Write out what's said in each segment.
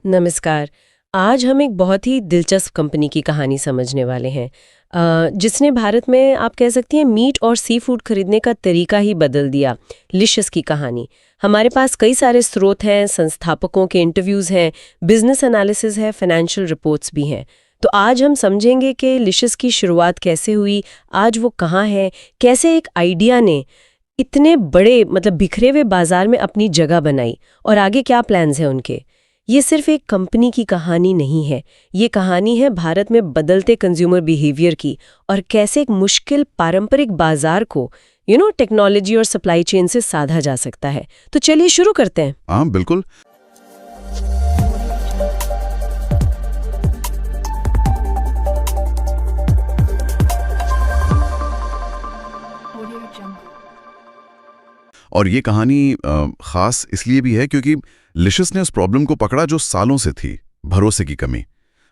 नमस्कार। आज हम एक बहुत ही दिलचस्प कंपनी की कहानी समझने वाले हैं जिसने भारत में आप कह सकती हैं मीट और सी फूड खरीदने का तरीका ही बदल दिया। लिशियस की कहानी। हमारे पास कई सारे स्रोत हैं, संस्थापकों के इंटरव्यूज़ हैं, बिजनेस एनालिसिस है, फाइनेंशियल रिपोर्ट्स भी हैं। तो आज हम समझेंगे कि लिशियस की शुरुआत कैसे हुई, आज वो कहाँ है, कैसे एक आइडिया ने इतने बड़े बिखरे हुए बाजार में अपनी जगह बनाई और आगे क्या प्लान्स हैं उनके। ये सिर्फ एक कंपनी की कहानी नहीं है, ये कहानी है भारत में बदलते कंज्यूमर बिहेवियर की और कैसे एक मुश्किल पारंपरिक बाजार को टेक्नोलॉजी और सप्लाई चेन से साधा जा सकता है। तो चलिए शुरू करते हैं। हाँ बिल्कुल। और ये कहानी खास इसलिए भी है क्योंकि लिशियस ने उस प्रॉब्लम को पकड़ा जो सालों से थी, भरोसे की कमी।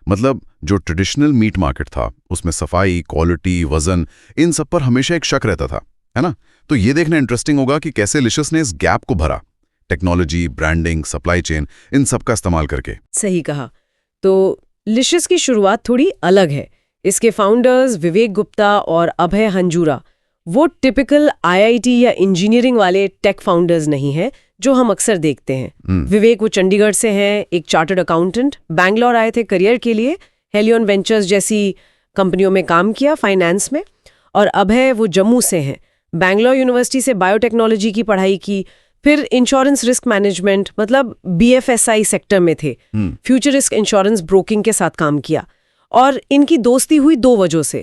मतलब जो ट्रेडिशनल मीट मार्केट था उसमें सफाई, क्वालिटी, वजन, इन सब पर हमेशा एक शक रहता था, है ना। तो ये देखना इंटरेस्टिंग होगा कि कैसे लिशियस ने इस गैप को भरा, टेक्नोलॉजी, ब्रांडिंग, सप्लाई चेन, इन सब का इस्तेमाल करके। सही कहा। तो लिशियस की शुरुआत थोड़ी अलग है। इसके फाउंडर्स विवेक गुप्ता और अभय हंजूरा वो टिपिकल आईआईटी या इंजीनियरिंग वाले टेक फाउंडर्स नहीं है जो हम अक्सर देखते हैं। विवेक वो चंडीगढ़ से हैं, एक चार्टर्ड अकाउंटेंट, बैंगलोर आए थे करियर के लिए, हेलियन वेंचर्स जैसी कंपनियों में काम किया फाइनेंस में। और अभय वो जम्मू से हैं, बैंगलोर यूनिवर्सिटी से बायोटेक्नोलॉजी की पढ़ाई की, फिर insurance risk management BFSI sector में थे, फ्यूचर रिस्क इंश्योरेंस ब्रोकिंग के साथ काम किया। और इनकी दोस्ती हुई दो वजहों से।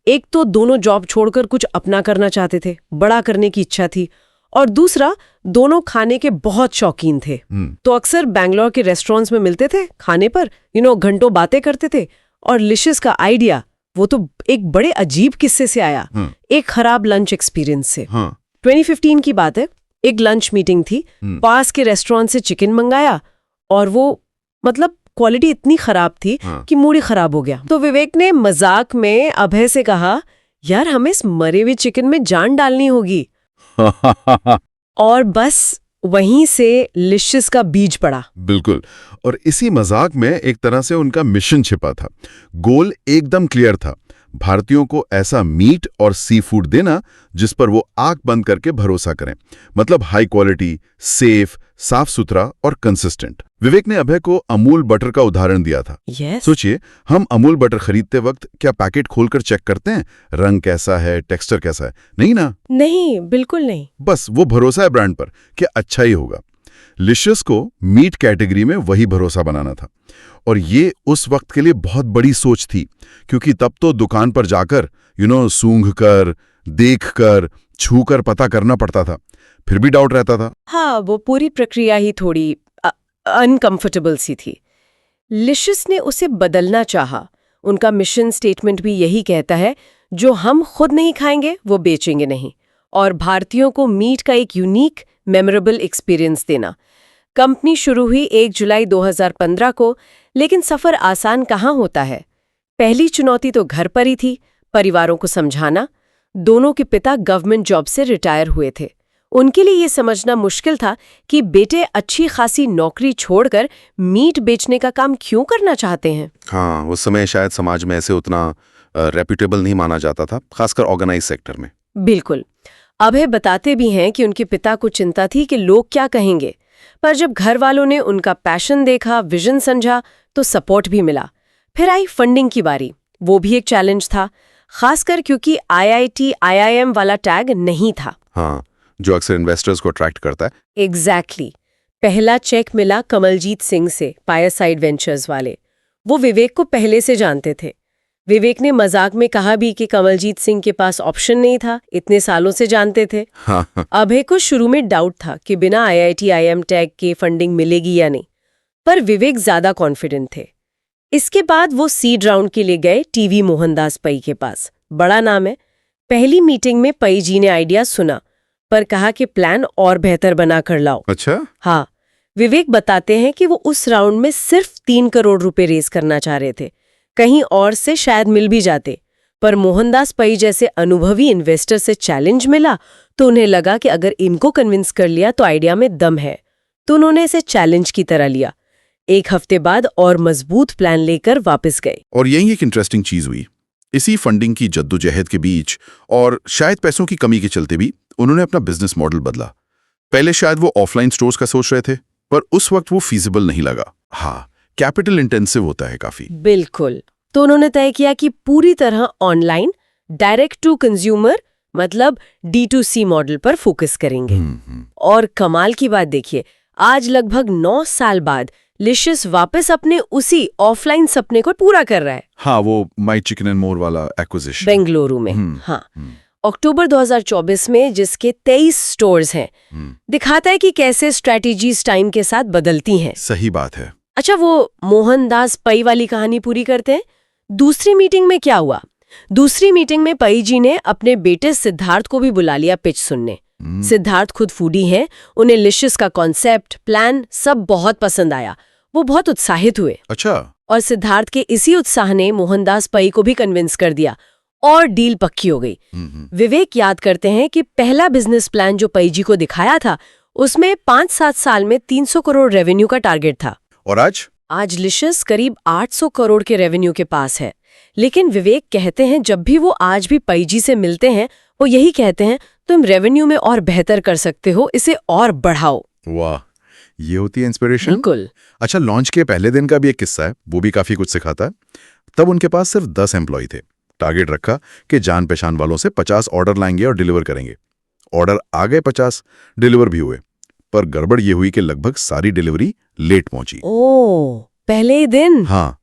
एक तो दोनों जॉब छोड़कर कुछ अपना करना चाहते थे, बड़ा करने की इच्छा थी, और दूसरा दोनों खाने के बहुत शौकीन थे। तो अक्सर बैंगलोर के रेस्टोरेंट्स में मिलते थे खाने पर, घंटों बातें करते थे। और लिशियस का आइडिया वो तो एक बड़े अजीब किस्से से आया, एक खराब लंच एक्सपीरियंस से। 2015 की बात है, एक लंच मीटिंग थी, पास के रेस्टोरेंट से चिकन मंगाया और वो क्वालिटी इतनी खराब थी कि मूड ही खराब हो गया। तो विवेक ने मजाक में अभय से कहा, यार हमें इस मरे हुए चिकन में जान डालनी होगी। और बस वहीं से लिशियस का बीज पड़ा। बिल्कुल। और इसी मजाक में एक तरह से उनका मिशन छिपा था। गोल एकदम क्लियर था, भारतीयों को ऐसा मीट और सी फूड देना जिस पर वो आंख बंद करके भरोसा करें। मतलब हाई क्वालिटी, सेफ, साफ सुथरा और कंसिस्टेंट। विवेक ने अभय को अमूल बटर का उदाहरण दिया था। सोचिए, हम अमूल बटर खरीदते वक्त क्या पैकेट खोलकर चेक करते हैं रंग कैसा है, टेक्सचर कैसा है? नहीं ना। नहीं, बिल्कुल नहीं। बस वो भरोसा है ब्रांड पर कि अच्छा ही होगा। लिशियस को मीट कैटेगरी में वही भरोसा बनाना था। और ये उस वक्त के लिए बहुत बड़ी सोच थी, क्योंकि तब तो दुकान पर जाकर सूंघ कर, देख कर, छू कर पता करना पड़ता था, फिर भी डाउट रहता था। हाँ, वो पूरी प्रक्रिया ही थोड़ी अनकंफर्टेबल सी थी। लिशियस ने उसे बदलना चाहा। उनका मिशन स्टेटमेंट भी यही कहता है, जो हम खुद नहीं खाएंगे वो बेचेंगे नहीं, और भारतीयों को मीट का एक यूनिक मेमोरेबल एक्सपीरियंस देना। कंपनी शुरू हुई 1 जुलाई 2015 को, लेकिन सफर आसान कहाँ होता है। पहली चुनौती तो घर पर ही थी, परिवारों को समझाना। दोनों के पिता गवर्नमेंट जॉब से रिटायर हुए थे। उनके लिए ये समझना मुश्किल था कि बेटे अच्छी खासी नौकरी छोड़कर मीट बेचने का काम क्यों करना चाहते हैं। हाँ, उस समय शायद समाज में ऐसे उतना रेप्यूटेबल नहीं माना जाता था, खासकर ऑर्गेनाइज सेक्टर में। बिल्कुल। अभय बताते भी हैं कि उनके पिता को चिंता थी कि लोग क्या कहेंगे, पर जब घर वालों ने उनका पैशन देखा, विजन समझा, तो सपोर्ट भी मिला। फिर आई फंडिंग की बारी। वो भी एक चैलेंज था, खासकर क्योंकि आईआईटी, आईआईएम वाला टैग नहीं था। हाँ, जो अक्सर इन्वेस्टर्स को अट्रैक्ट करता है। एग्जैक्टली। पहला चेक मिला कमलजीत सिंह से, फायरसाइड वेंचर्स वाले। वो विवेक को पहले से जानते थे। विवेक ने मजाक में कहा भी कि कमलजीत सिंह के पास ऑप्शन नहीं था, इतने सालों से जानते थे। अभय को शुरू में डाउट था कि बिना आईआईटी, आईएम टैग के फंडिंग मिलेगी या नहीं, पर विवेक ज्यादा कॉन्फिडेंट थे। इसके बाद वो सीड राउंड के लिए गए टीवी मोहनदास पै के पास। बड़ा नाम है। पहली मीटिंग में पै जी ने आइडिया सुना, पर कहा कि प्लान और बेहतर बना कर लाओ। अच्छा? हाँ। विवेक बताते हैं कि वो उस राउंड में सिर्फ 3 करोड़ रुपए रेज करना चाह रहे थे। कहीं और से शायद मिल भी जाते, पर मोहनदास पै जैसे अनुभवी इन्वेस्टर से चैलेंज मिला तो उन्हें लगा कि अगर इनको कन्विंस कर लिया तो आइडिया में दम है। तो उन्होंने इसे चैलेंज की तरह लिया। एक हफ्ते बाद और मजबूत प्लान लेकर वापस गए। और यही एक इंटरेस्टिंग चीज हुई। इसी फंडिंग की जद्दोजहद के बीच और शायद पैसों की कमी के चलते भी उन्होंने अपना बिजनेस मॉडल बदला। पहले शायद वो ऑफलाइन स्टोर्स का सोच रहे थे, पर उस वक्त वो फीजिबल नहीं लगा। हाँ, कैपिटल इंटेंसिव होता है काफी। बिल्कुल। तो उन्होंने तय किया कि पूरी तरह ऑनलाइन डायरेक्ट टू कंज्यूमर मतलब D2C मॉडल पर फोकस करेंगे। और कमाल की बात देखिए, आज लगभग 9 साल बाद लिशियस वापस अपने उसी ऑफलाइन सपने को पूरा कर रहा है। हाँ, वो माई चिकन एंड मोर वाला एक्विजिशन बेंगलुरु में। हाँ, अक्टूबर 2024 में जिसके 23 स्टोर्स हैं, दिखाता है कि कैसे स्ट्रैटेजीज टाइम के साथ बदलती हैं। सही बात है। अच्छा, वो मोहनदास पै वाली कहानी पूरी करते हैं। दूसरी मीटिंग में क्या हुआ? दूसरी मीटिंग में पै जी ने अपने बेटे सिद्धार्थ को भी बुला लिया पिच सुनने। सिद्धार्थ खुद फूडी हैं, उन्हें लिशियस का कॉन्सेप्ट, प्लान सब बहुत पसंद आया। वो बहुत उत्साहित हुए। अच्छा। और सिद्धार्थ के इसी उत्साह ने मोहनदास पै को भी कन्विंस कर दिया और डील पक्की हो गई। विवेक याद करते हैं कि पहला बिजनेस प्लान जो पै जी को दिखाया था, उसमें 5-7 साल में 300 करोड़ रेवेन्यू का टारगेट था। और आज लिशियस करीब 800 करोड़ के रेवेन्यू के पास है। लेकिन विवेक कहते हैं जब भी वो आज भी पै जी से मिलते हैं, वो यही कहते हैं, तुम रेवेन्यू में और बेहतर कर सकते हो, इसे और बढ़ाओ। वाह, ये होती है इंस्पिरेशन। बिल्कुल। अच्छा, लॉन्च के पहले दिन का भी एक किस्सा है, वो भी काफी कुछ सिखाता है। तब उनके पास सिर्फ 10 एम्प्लॉय थे। टारगेट रखा कि जान पहचान वालों से 50 ऑर्डर लाएंगे और डिलीवर करेंगे। ऑर्डर आ गए 50, डिलीवर भी हुए, पर गड़बड़ ये हुई कि लगभग सारी डिलीवरी लेट पहुंची। ओह, पहले ही दिन? हाँ,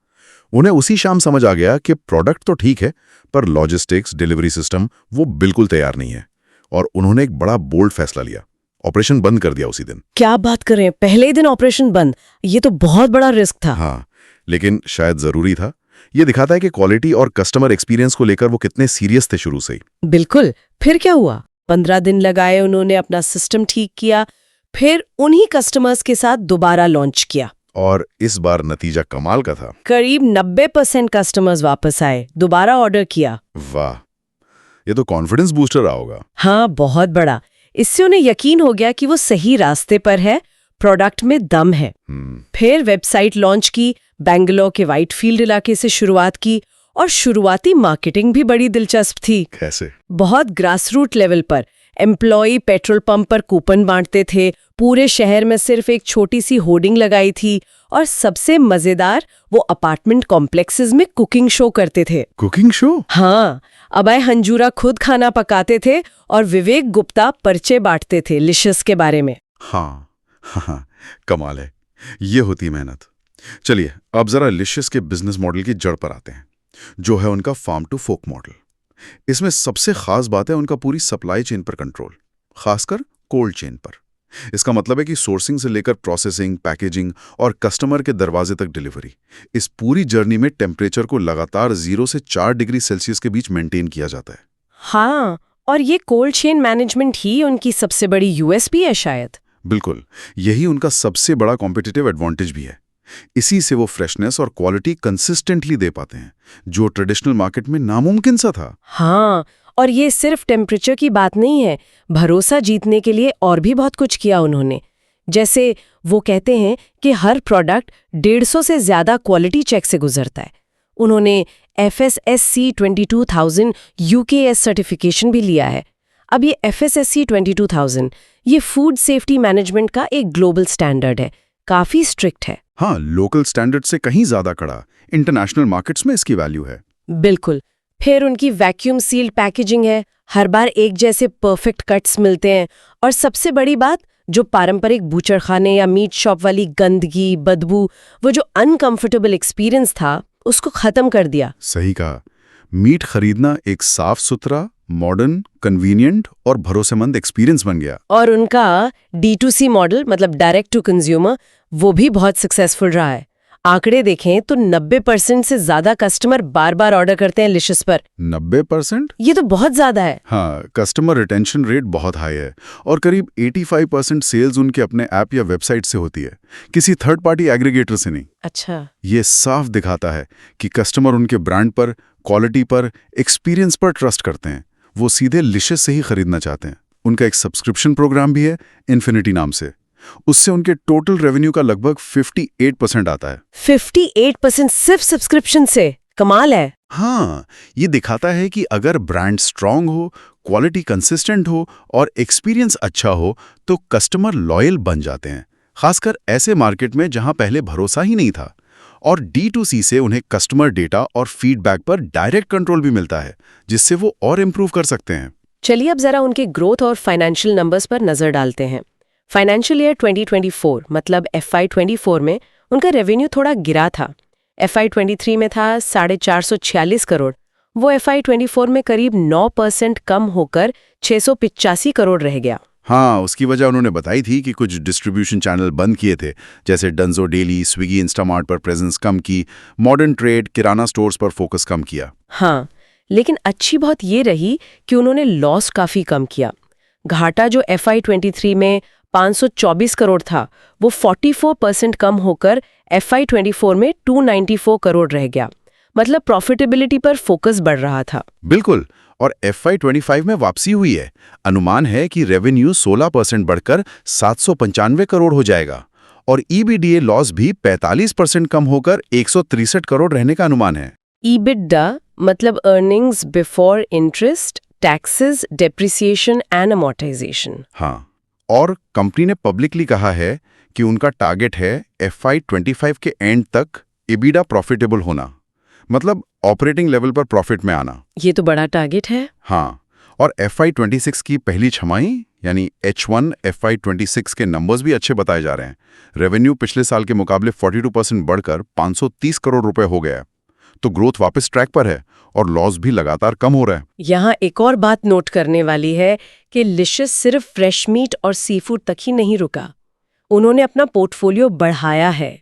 उन्हें उसी शाम समझ आ गया कि प्रोडक्ट तो ठीक है, पर लॉजिस्टिक्स, डिलीवरी सिस्टम वो बिल्कुल तैयार नहीं है। और उन्होंने एक बड़ा बोल्ड फैसला लिया, ऑपरेशन बंद कर दिया उसी दिन। क्या बात कर रहे हैं, पहले ही दिन ऑपरेशन बंद? ये तो बहुत बड़ा रिस्क था। हाँ, लेकिन शायद जरूरी था। ये दिखाता है कि क्वालिटी और कस्टमर एक्सपीरियंस को लेकर वो कितने सीरियस थे शुरू से ही। बिल्कुल। फिर क्या हुआ? 15 दिन लगाए उन्होंने अपना सिस्टम ठीक किया, फिर उन्हीं कस्टमर्स के साथ दोबारा लॉन्च किया। और इस बार नतीजा कमाल का था। करीब 90% कस्टमर्स वापस आए, दोबारा ऑर्डर किया। वाह, ये तो कॉन्फिडेंस बूस्टर रहा होगा। हाँ, बहुत बड़ा। इससे उन्हें यकीन हो गया कि वो सही रास्ते पर है, प्रोडक्ट में दम है। फिर वेबसाइट लॉन्च की, बेंगलोर के व्हाइटफील्ड इलाके से शुरुआत की, और शुरुआती मार्केटिंग भी बड़ी दिलचस्प थी। कैसे? बहुत ग्रासरूट लेवल पर। एम्प्लॉय पेट्रोल पंप पर कूपन बांटते थे, पूरे शहर में सिर्फ एक छोटी सी होर्डिंग लगाई थी, और सबसे मजेदार, वो अपार्टमेंट कॉम्प्लेक्सेस में कुकिंग शो करते थे। Cooking show? हाँ, अभय हंजूरा खुद खाना पकाते थे और विवेक गुप्ता पर्चे बांटते थे लिशियस के बारे में। हाँ, कमाल है। ये होती मेहनत। चलिए, अब जरा लिशियस के बिजनेस मॉडल की जड़ पर आते हैं, जो है उनका फार्म टू फोक मॉडल। इसमें सबसे खास बात है उनका पूरी सप्लाई चेन पर कंट्रोल, खासकर कोल्ड चेन पर। इसका मतलब है कि सोर्सिंग से लेकर प्रोसेसिंग, पैकेजिंग और कस्टमर के दरवाजे तक डिलीवरी, इस पूरी जर्नी में टेम्परेचर को लगातार 0 से 4 डिग्री सेल्सियस के बीच मेंटेन किया जाता है। हाँ, और ये कोल्ड चेन मैनेजमेंट ही उनकी सबसे बड़ी यूएसपी है शायद। बिल्कुल, यही उनका सबसे बड़ा कॉम्पिटिटिव एडवांटेज भी है। इसी से वो फ्रेशनेस और क्वालिटी कंसिस्टेंटली दे पाते हैं, जो ट्रेडिशनल मार्केट में नामुमकिन सा था। हाँ, और ये सिर्फ टेम्परेचर की बात नहीं है, भरोसा जीतने के लिए और भी बहुत कुछ किया उन्होंने। जैसे वो कहते हैं कि हर प्रोडक्ट 150 से ज्यादा क्वालिटी चेक से गुजरता है। उन्होंने FSSC 22000 UKS सर्टिफिकेशन भी लिया है। अब ये FSSC 22000 ये फूड सेफ्टी मैनेजमेंट का एक ग्लोबल स्टैंडर्ड है, काफी स्ट्रिक्ट है। हाँ, लोकल स्टैंडर्ड से कहीं ज्यादा कड़ा, इंटरनेशनल मार्केट्स में इसकी वैल्यू है। बिल्कुल। फिर उनकी वैक्यूम सील्ड पैकेजिंग है, हर बार एक जैसे परफेक्ट कट्स मिलते हैं, और सबसे बड़ी बात, जो पारंपरिक बूचड़खाने या मीट शॉप वाली गंदगी, बदबू, वो जो अनकंफर्टेबल एक्सपीरियंस था, उसको खत्म कर दिया। सही कहा। मीट खरीदना एक साफ सुथरा, मॉडर्न, कन्वीनियंट और भरोसेमंद एक्सपीरियंस बन गया। और उनका D2C मॉडल मतलब डायरेक्ट टू कंज्यूमर, वो भी बहुत सक्सेसफुल रहा है। आंकड़े देखें तो 90% से ज्यादा कस्टमर बार बार ऑर्डर करते हैं लिशियस पर। 90%? ये तो बहुत ज्यादा है। हाँ, कस्टमर रिटेंशन रेट बहुत हाई है, और करीब 85% सेल्स उनके अपने ऐप या वेबसाइट से होती है, किसी थर्ड पार्टी एग्रीगेटर से नहीं। अच्छा। ये साफ दिखाता है कि कस्टमर उनके ब्रांड पर, क्वालिटी पर, एक्सपीरियंस पर ट्रस्ट करते हैं। वो सीधे लिशियस से ही खरीदना चाहते हैं। उनका एक सब्सक्रिप्शन प्रोग्राम भी है, इन्फिनिटी नाम से, उससे उनके टोटल रेवेन्यू का लगभग 58% आता है। 58% सिर्फ सब्सक्रिप्शन से? कमाल है। हाँ, ये दिखाता है कि अगर ब्रांड स्ट्रांग हो, क्वालिटी कंसिस्टेंट हो और एक्सपीरियंस अच्छा हो तो कस्टमर लॉयल बन जाते हैं, खासकर ऐसे मार्केट में जहां पहले भरोसा ही नहीं था। और D2C से उन्हें कस्टमर डेटा और फीडबैक पर डायरेक्ट कंट्रोल भी मिलता है, जिससे वो और इम्प्रूव कर सकते हैं। चलिए अब जरा उनके ग्रोथ और फाइनेंशियल नंबर्स पर नजर डालते हैं। फाइनेंशियल ईयर 2024 मतलब FY24 में उनका रेवेन्यू थोड़ा गिरा था। FY23 में था 446 करोड़, वो FY24 में करीब 9% कम होकर 685 करोड़ रह गया। हाँ, उसकी वजह उन्होंने बताई थी कि कुछ डिस्ट्रीब्यूशन चैनल बंद किए थे, जैसे डंजो डेली, स्विगी, इंस्टामार्ट पर प्रेजेंस कम की, मॉडर्न ट्रेड, किराना स्टोर्स पर फोकस कम किया। हाँ, लेकिन अच्छी बात ये रही कि उन्होंने लॉस काफी कम किया। घाटा जो FY23 में 524 करोड़ था, वो 44% कम होकर FY24 में 294 करोड़ रह गया। मतलब प्रॉफिटेबिलिटी पर फोकस बढ़ रहा था। बिल्कुल, और FY25 में वापसी हुई है। अनुमान है कि रेवेन्यू 16% बढ़कर 795 करोड़ हो जाएगा और EBITDA लॉस भी 45% कम होकर 163 करोड़ रहने का अनुमान है। EBITDA मतलब earnings before interest, taxes, depreciation and amortisation. हाँ, और कंपनी ने पब्लिकली कहा है कि उनका टारगेट है FY25 के एंड तक EBITDA प्रॉफिटेबल होना, मतलब ऑपरेटिंग लेवल पर प्रॉफिट में आना। ये तो बड़ा टारगेट है। हाँ, और FY26 की पहली छमाही यानी H1 FY26 के नंबर्स भी अच्छे बताए जा रहे हैं। रेवेन्यू पिछले साल के मुकाबले 42% बढ़कर 530 करोड़ रुपए हो गया, तो ग्रोथ वापस ट्रैक पर है और लॉस भी लगातार कम हो रहा है। यहाँ एक और बात नोट करने वाली है कि लिशियस सिर्फ फ्रेश मीट और सी फूड तक ही नहीं रुका, उन्होंने अपना पोर्टफोलियो बढ़ाया है।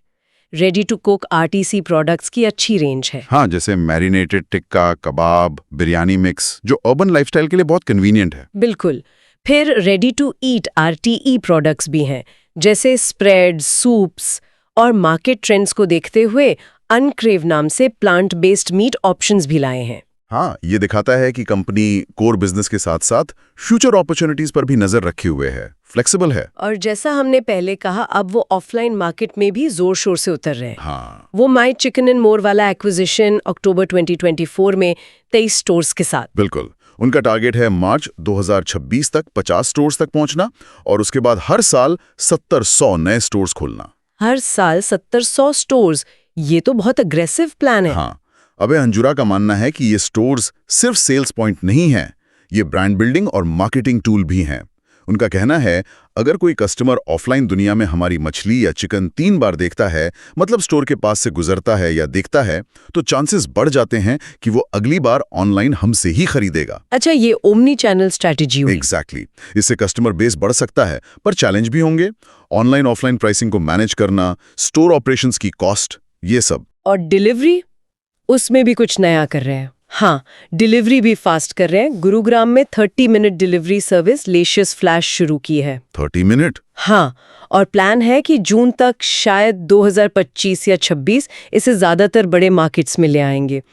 Ready to cook RTC products की अच्छी रेंज है। हाँ, जैसे मैरिनेटेड टिक्का, कबाब, बिरयानी मिक्स, जो अर्बन लाइफस्टाइल के लिए बहुत कन्वीनियंट है। बिल्कुल। फिर ready to eat RTE products भी हैं, जैसे स्प्रेड्स, सूप्स, और मार्केट ट्रेंड्स को देखते हुए अनक्रेव नाम से प्लांट बेस्ड मीट ऑप्शंस भी लाए हैं। हाँ, ये दिखाता है कि कंपनी कोर बिजनेस के साथ साथ फ्यूचर अपॉर्चुनिटीज पर भी नजर रखे हुए है, फ्लेक्सिबल है। और जैसा हमने पहले कहा, अब वो ऑफलाइन मार्केट में भी जोर शोर से उतर रहे हैं। हाँ, वो माई चिकन एंड मोर वाला एक्विजिशन अक्टूबर 2024 में 23 स्टोर्स के साथ। बिल्कुल। उनका टारगेट है मार्च 2026 तक 50 स्टोर्स तक पहुंचना और उसके बाद हर साल 70-100 नए स्टोर्स खोलना। हर साल 70-100 स्टोर्स, ये तो बहुत अग्रेसिव प्लान है। हाँ, अभय अंजुरा का मानना है कि ये स्टोर्स सिर्फ सेल्स पॉइंट नहीं हैं, ये ब्रांड बिल्डिंग और मार्केटिंग टूल भी हैं। उनका कहना है, अगर कोई कस्टमर ऑफलाइन दुनिया में हमारी मछली या चिकन 3 बार देखता है, मतलब स्टोर के पास से गुजरता है या देखता है, तो चांसेस बढ़ जाते हैं कि वो अगली बार ऑनलाइन हमसे ही खरीदेगा। अच्छा, ये ओमनी चैनल स्ट्रैटेजी हुई। एग्जैक्टली। इससे कस्टमर बेस बढ़ सकता है, पर चैलेंज भी होंगे। ऑनलाइन ऑफलाइन प्राइसिंग को मैनेज करना, स्टोर ऑपरेशंस की कॉस्ट, ये सब। और डिलीवरी, उसमें भी कुछ नया कर रहे हैं। हाँ, डिलीवरी भी फास्ट कर रहे हैं। गुरुग्राम में 30 मिनट डिलीवरी सर्विस लेशियस फ्लैश शुरू की है। 30 मिनट? हाँ, और प्लान है कि जून तक, शायद 2025 या 26, इसे ज्यादातर बड़े मार्केट्स में ले आएंगे।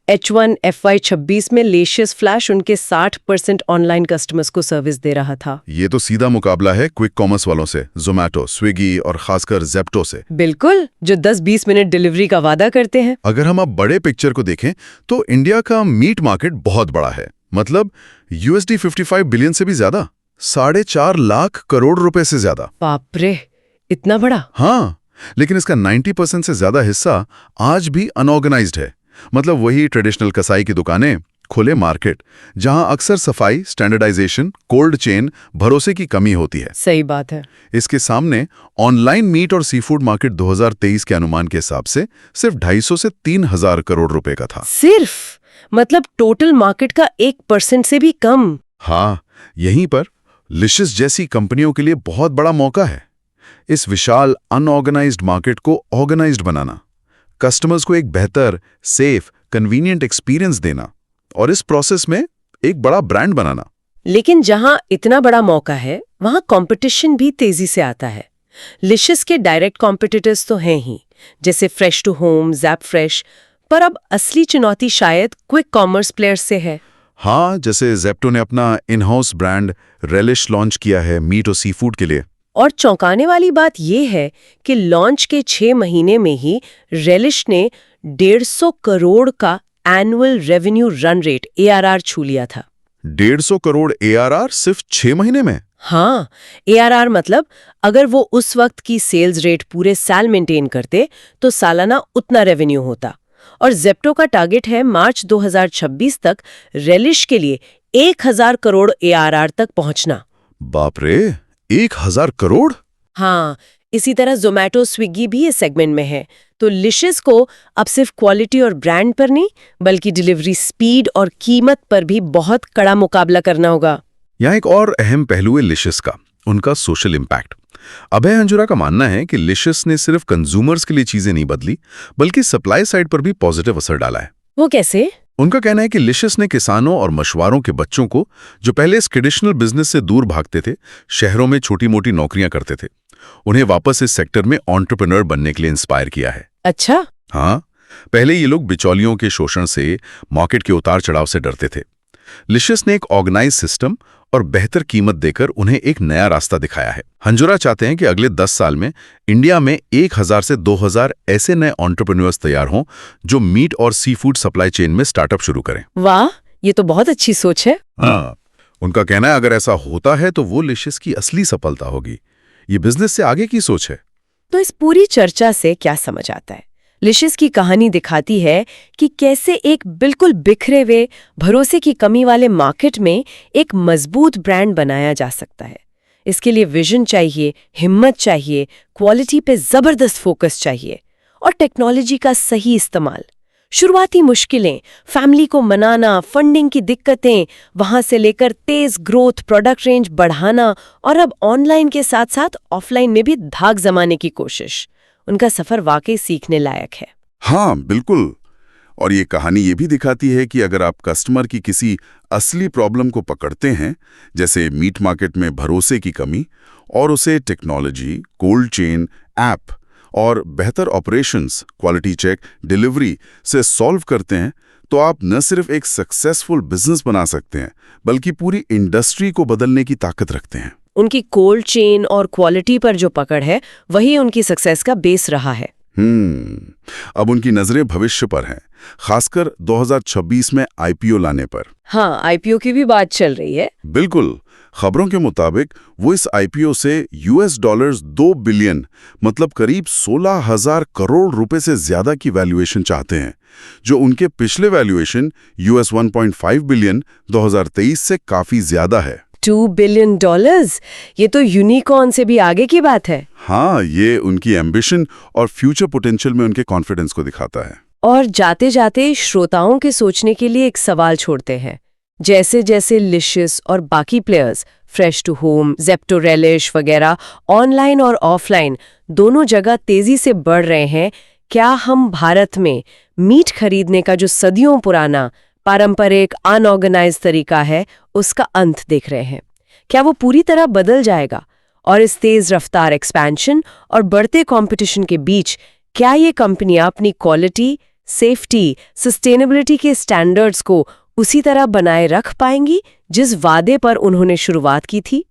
H1 FY26 में लेशियस फ्लैश उनके 60% ऑनलाइन कस्टमर्स को सर्विस दे रहा था। ये तो सीधा मुकाबला है क्विक कॉमर्स वालों से, जोमैटो, स्विगी और खासकर जेप्टो से। बिल्कुल, जो 10-20 मिनट डिलीवरी का वादा करते हैं। अगर हम अब बड़े पिक्चर को देखें तो इंडिया का मीट मार्केट बहुत बड़ा है, मतलब $55 बिलियन से भी ज्यादा, 4.5 लाख करोड़ रुपए से ज्यादा। बाप रे, इतना बड़ा? हाँ, लेकिन इसका 90% से ज्यादा हिस्सा आज भी अनऑर्गेनाइज्ड है। मतलब वही ट्रेडिशनल कसाई की दुकानें, खुले मार्केट, जहां अक्सर सफाई, स्टैंडर्डाइजेशन, कोल्ड चेन, भरोसे की कमी होती है। सही बात है। इसके सामने ऑनलाइन मीट और सी फूड मार्केट 2023 के अनुमान के हिसाब से सिर्फ 250 से 3000 करोड़ रुपए का था। सिर्फ? मतलब टोटल मार्केट का 1% से भी कम। हाँ, यहीं पर लिशियस जैसी कंपनियों के लिए बहुत बड़ा मौका है। इस विशाल अनऑर्गेनाइज्ड मार्केट को ऑर्गेनाइज्ड बनाना, कस्टमर्स को एक बेहतर, सेफ, कन्वीनियंट एक्सपीरियंस देना और इस प्रोसेस में एक बड़ा ब्रांड बनाना। लेकिन जहां इतना बड़ा मौका है, वहां कंपटीशन भी तेजी से आता है। लिशियस के डायरेक्ट कॉम्पिटिटर्स तो हैं ही, जैसे Fresh To Home, Zappfresh, पर अब असली चुनौती शायद क्विक कॉमर्स प्लेयर्स से है। हाँ, जैसे जेप्टो ने अपना in house brand relish launch किया है मीट और सी फूड के लिए। और चौंकाने वाली बात यह है कि लॉन्च के 6 महीने में ही रेलिश ने 150 करोड़ का annual revenue run rate ARR छू लिया था। 150 करोड़ ARR सिर्फ 6 महीने में? हाँ, ARR मतलब अगर वो उस वक्त की सेल्स रेट पूरे साल मेंटेन करते तो सालाना उतना रेवेन्यू होता। और ज़ेप्टो का टारगेट है मार्च 2026 तक रेलिश के लिए 1000 करोड़ ARR तक पहुंचना। बाप रे, 1000 करोड़? हाँ, इसी तरह ज़ोमैटो, स्विगी भी इस सेगमेंट में है। तो लिशिस को अब सिर्फ क्वालिटी और ब्रांड पर नहीं, बल्कि डिलीवरी स्पीड और कीमत पर भी बहुत कड़ा मुकाबला करना होगा। यहाँ एक और अहम पहलू है लिशिस का, उनका सोशल इम्पैक्ट। अभय हंजुरा का मानना है कि लिशिस ने सिर्फ कंज्यूमर्स के लिए चीजें नहीं बदली, बल्कि सप्लाई साइड पर भी पॉजिटिव असर डाला है। वो कैसे? उनका कहना है कि लिशिस ने किसानों और मछुआरों के बच्चों को, जो पहले इस ट्रेडिशनल बिजनेस से दूर भागते थे, शहरों में छोटी मोटी नौकरियां करते थे, उन्हें वापस इस सेक्टर में एंटरप्रेन्योर बनने के लिए इंस्पायर किया है। अच्छा। हाँ, पहले ये लोग बिचौलियों के शोषण से, मार्केट के उतार चढ़ाव से डरते थे। लिशिस ने एक ऑर्गेनाइज सिस्टम और बेहतर कीमत देकर उन्हें एक नया रास्ता दिखाया है। हंजुरा चाहते हैं कि अगले 10 साल में इंडिया में 1000 से 2000 ऐसे नए एंटरप्रेन्योर्स तैयार हों जो मीट और सी फूड सप्लाई चेन में स्टार्टअप शुरू करें। वाह, ये तो बहुत अच्छी सोच है। हाँ, उनका कहना है अगर ऐसा होता है तो वो लिशिस की असली सफलता होगी। ये बिजनेस से आगे की सोच है। तो इस पूरी चर्चा से क्या समझ आता है? लिशिस की कहानी दिखाती है कि कैसे एक बिल्कुल बिखरे हुए, भरोसे की कमी वाले मार्केट में एक मजबूत ब्रांड बनाया जा सकता है। इसके लिए विजन चाहिए, हिम्मत चाहिए, क्वालिटी पे जबरदस्त फोकस चाहिए और टेक्नोलॉजी का सही इस्तेमाल। शुरुआती मुश्किलें, फैमिली को मनाना, फंडिंग की दिक्कतें, वहां से लेकर तेज ग्रोथ, प्रोडक्ट रेंज बढ़ाना और अब ऑनलाइन के साथ साथ ऑफलाइन में भी धाक जमाने की कोशिश। उनका सफर वाकई सीखने लायक है। हाँ, बिल्कुल। और ये कहानी ये भी दिखाती है कि अगर आप कस्टमर की किसी असली प्रॉब्लम को पकड़ते हैं, जैसे मीट मार्केट में भरोसे की कमी, और उसे टेक्नोलॉजी, कोल्ड चेन, ऐप और बेहतर ऑपरेशंस, क्वालिटी चेक, डिलीवरी से सॉल्व करते हैं, तो आप न सिर्फ एक सक्सेसफुल बिजनेस बना सकते हैं, बल्कि पूरी इंडस्ट्री को बदलने की ताकत रखते हैं। उनकी कोल्ड चेन और क्वालिटी पर जो पकड़ है, वही उनकी सक्सेस का बेस रहा है। अब उनकी नजरें भविष्य पर हैं, खासकर 2026 में IPO लाने पर। हाँ, IPO की भी बात चल रही है। बिल्कुल। खबरों के मुताबिक वो इस IPO से $2 बिलियन, मतलब करीब 16,000 करोड़ रुपए से ज्यादा की वैल्यूएशन चाहते हैं, जो उनके पिछले वैल्यूएशन $1.5 बिलियन 2023 से काफी ज्यादा है। $2 बिलियन, ये तो यूनिकॉर्न से भी आगे की बात है। हाँ, ये उनकी एम्बिशन और फ्यूचर पोटेंशियल में उनके कॉन्फिडेंस को दिखाता है। और जाते जाते श्रोताओं के सोचने के लिए एक सवाल छोड़ते हैं। जैसे जैसे लिशिस और बाकी players, Fresh To Home, Zepto, Relish वगैरह ऑनलाइन और ऑफलाइन दोनों जगह तेजी से बढ़ रहे हैं, क्या हम भारत में मीट खरीदने का जो सदियों पुराना पारंपरिक अनऑर्गेनाइज्ड तरीका है, उसका अंत देख रहे हैं? क्या वो पूरी तरह बदल जाएगा? और इस तेज रफ्तार एक्सपेंशन और बढ़ते कंपटीशन के बीच क्या ये कंपनियां अपनी क्वालिटी, सेफ्टी, सस्टेनेबिलिटी के स्टैंडर्ड्स को उसी तरह बनाए रख पाएंगी जिस वादे पर उन्होंने शुरुआत की थी?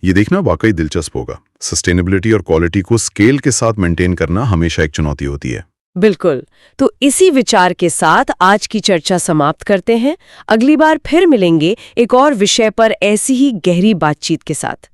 ये देखना वाकई दिलचस्प होगा। सस्टेनेबिलिटी और क्वालिटी को स्केल के साथ मेंटेन करना हमेशा एक चुनौती होती है। बिल्कुल। तो इसी विचार के साथ आज की चर्चा समाप्त करते हैं। अगली बार फिर मिलेंगे एक और विषय पर ऐसी ही गहरी बातचीत के साथ।